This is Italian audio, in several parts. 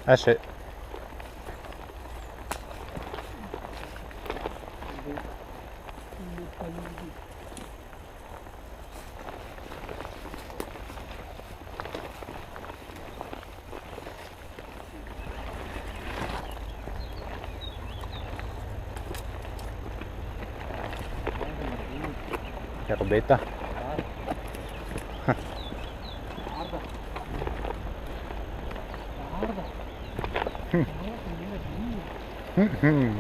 Eh sì. Che robetta. Guarda. Guarda. Mm-hmm.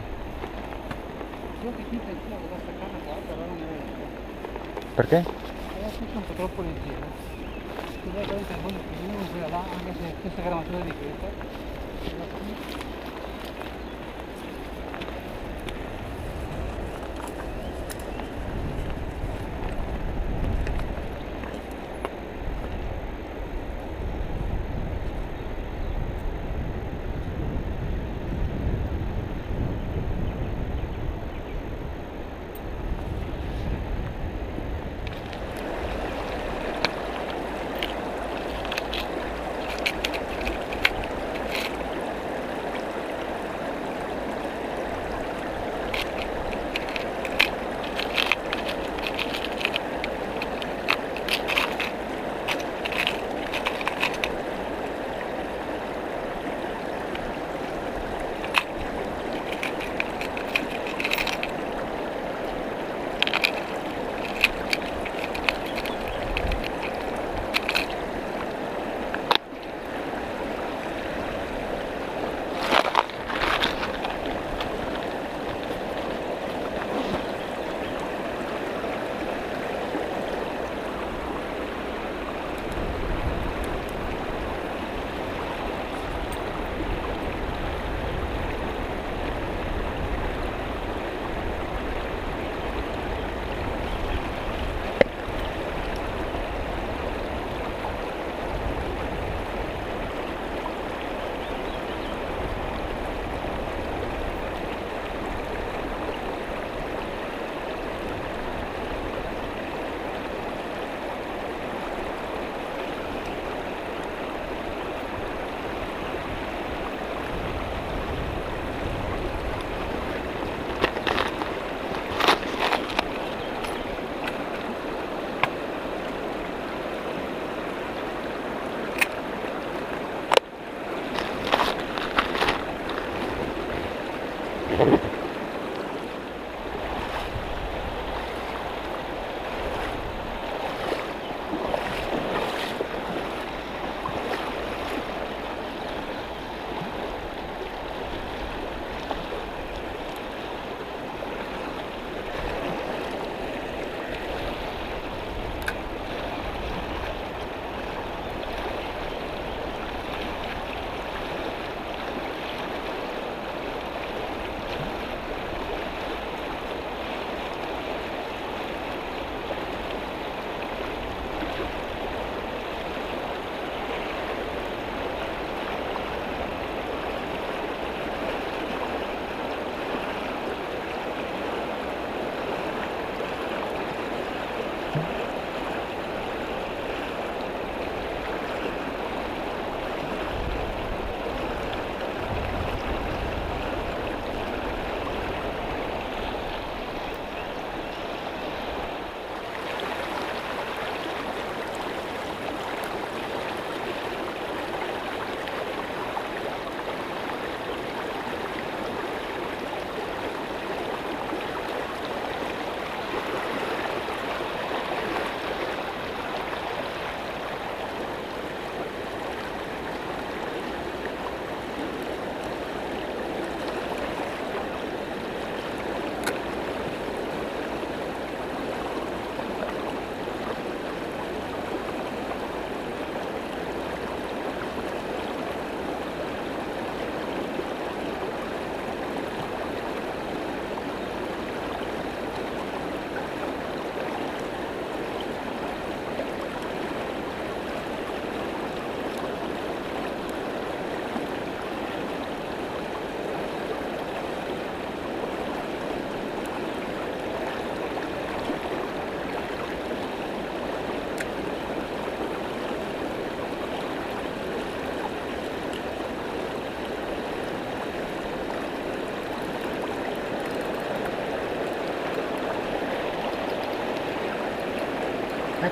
Io che qui pensavo da staccarla qua, però non era vero. Perché? Era tutto un po' troppo leggero. Tu vai a il mondo più lungo, quella là, anche se è stessa grammatura di questa. Era qui.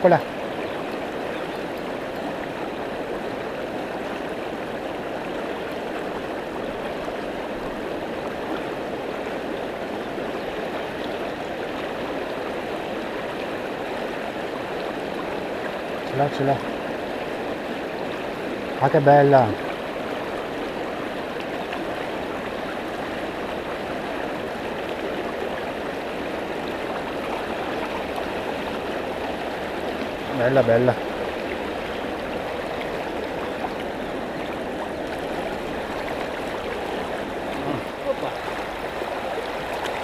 Eccola. Ce l'ha. Ah, che bella. Bella, bella.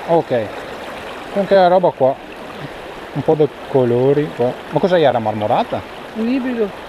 Ok. Comunque la roba qua. Un po' di colori qua. Ma cosa era, marmorata? Un ibrido.